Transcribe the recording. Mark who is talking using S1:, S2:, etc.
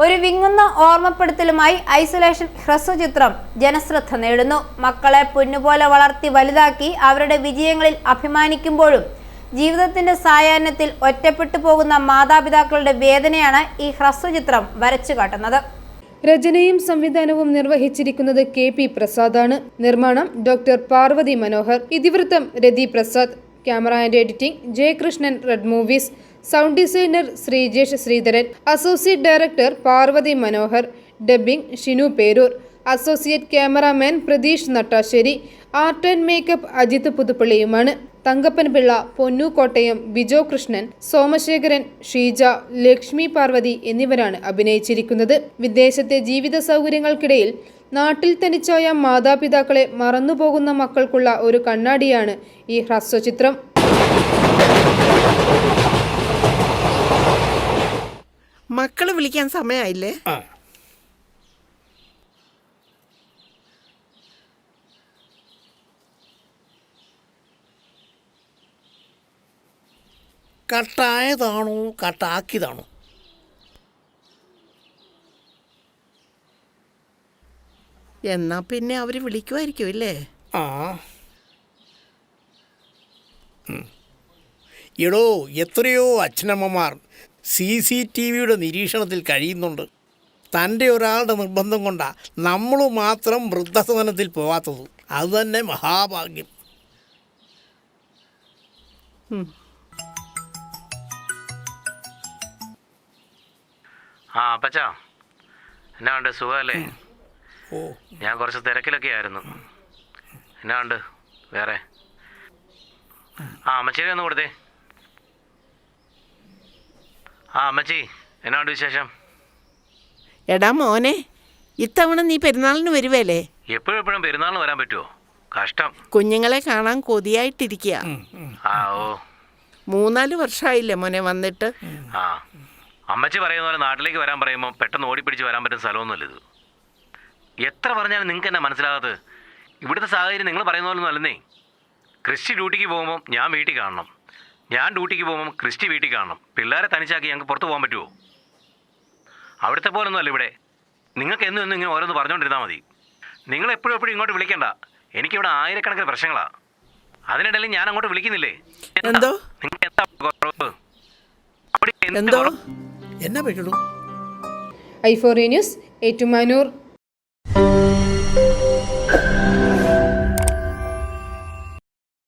S1: ഒരു വിങ്ങുന്ന ഓർമ്മപ്പെടുത്തലുമായി ഐസൊലേഷൻ ഹ്രസ്വചിത്രം ജനശ്രദ്ധ നേടുന്നു. മക്കളെ പൊന്നുപോലെ വളർത്തി വലുതാക്കി അവരുടെ വിജയങ്ങളിൽ അഭിമാനിക്കുമ്പോഴും ജീവിതത്തിന്റെ സായാഹ്നത്തിൽ ഒറ്റപ്പെട്ടു പോകുന്ന മാതാപിതാക്കളുടെ വേദനയാണ് ഈ ഹ്രസ്വചിത്രം വരച്ചു കാട്ടുന്നത്.
S2: രചനയും സംവിധാനവും നിർവഹിച്ചിരിക്കുന്നത് KP പ്രസാദാണ്. നിർമ്മാണം ഡോക്ടർ പാർവതി മനോഹർ. ഇതിവൃത്തം Rathi Prasad. Camera and editing Jayakrishnan, red movies. Sound designer Sreejesh Sreedharan. Associate director Parvathy Manohar. Dubbing Shinu Peroor. Associate cameraman Pratheesh Nattassery. Art and makeup Ajith പുതുപ്പള്ളിയുമാണ്. തങ്കപ്പൻ പിള്ള, പൊന്നു കോട്ടയം, ബിജോ കൃഷ്ണൻ, സോമശേഖരൻ, ഷീജ, ലക്ഷ്മി പാർവതി എന്നിവരാണ് അഭിനയിച്ചിരിക്കുന്നത്. വിദേശത്തെ ജീവിത സൗകര്യങ്ങൾക്കിടയിൽ നാട്ടിൽ തനിച്ചായ മാതാപിതാക്കളെ മറന്നുപോകുന്ന മക്കൾക്കുള്ള ഒരു കണ്ണാടിയാണ് ഈ ഹ്രസ്വചിത്രം.
S3: മക്കള് വിളിക്കാൻ സമയമായില്ലേ?
S4: കട്ടായതാണോ കട്ടാക്കിയതാണോ?
S3: എന്നാ പിന്നെ അവര് വിളിക്കുമായിരിക്കും ഇല്ലേ?
S4: ആ എടോ, എത്രയോ അച്ഛനമ്മമാർ CCTVയുടെ നിരീക്ഷണത്തിൽ കഴിയുന്നുണ്ട്. തൻ്റെ ഒരാളുടെ നിർബന്ധം കൊണ്ടാണ് നമ്മൾ മാത്രം വൃദ്ധസദനത്തിൽ പോകാത്തത്. അതുതന്നെ മഹാഭാഗ്യം.
S5: അപ്പച്ചാ, എന്നാ ഉണ്ട്? സുഖമല്ലേ?
S4: ഓ,
S5: ഞാൻ കുറച്ച് തിരക്കിലൊക്കെ ആയിരുന്നു. എന്നാ ഉണ്ട് വേറെ? അമ്മച്ചിയെ ഒന്ന് കൊടുത്തേ. അമ്മച്ചി, എന്നാ ഉണ്ട് വിശേഷം?
S3: എടാ മോനെ, ഇത്തവണ നീ പെരുന്നാളിന് വരുവേലേ?
S5: എപ്പോഴും പെരുന്നാളിന് വരാൻ പറ്റുമോ? കഷ്ടം.
S3: കുഞ്ഞുങ്ങളെ കാണാൻ കൊതിയായിട്ടിരിക്കുക.
S5: ഓ,
S3: 3-4 വർഷമായില്ലേ മോനെ വന്നിട്ട്?
S5: അമ്മച്ചി പറയുന്ന പോലെ നാട്ടിലേക്ക് വരാൻ പറയുമ്പോൾ പെട്ടെന്ന് ഓടിപ്പിടിച്ച് വരാൻ പറ്റുന്ന സ്ഥലമൊന്നുമല്ല ഇത്. എത്ര പറഞ്ഞാലും നിങ്ങൾക്ക് എന്നാ മനസ്സിലാകാത്തത്? ഇവിടുത്തെ സാഹചര്യം നിങ്ങൾ പറയുന്ന പോലെ ഒന്നും അല്ലെന്നേ. ക്രിസ്റ്റി ഡ്യൂട്ടിക്ക് പോകുമ്പോൾ ഞാൻ വീട്ടിൽ കാണണം, ഞാൻ ഡ്യൂട്ടിക്ക് പോകുമ്പോൾ ക്രിസ്റ്റി വീട്ടിൽ കാണണം. പിള്ളേരെ തനിച്ചാക്കി ഞങ്ങൾക്ക് പുറത്ത് പോകാൻ പറ്റുമോ? അവിടുത്തെ പോലൊന്നും അല്ല ഇവിടെ. നിങ്ങൾക്ക് എന്നും ഇങ്ങനെ ഓരോന്ന് പറഞ്ഞുകൊണ്ടിരുന്നാൽ മതി. നിങ്ങൾ എപ്പോഴും ഇങ്ങോട്ട് വിളിക്കണ്ട. എനിക്കിവിടെ ആയിരക്കണക്കിന് പ്രശ്നങ്ങളാണ്. അതിനിടയിൽ ഞാൻ അങ്ങോട്ട് വിളിക്കുന്നില്ലേ?
S3: എന്തോ
S5: നിങ്ങൾക്ക് എന്താ കുറവ്?
S3: എന്തോ
S4: എന്നാ പറ്റുള്ളൂ?
S2: i4A news, Ettumanoor.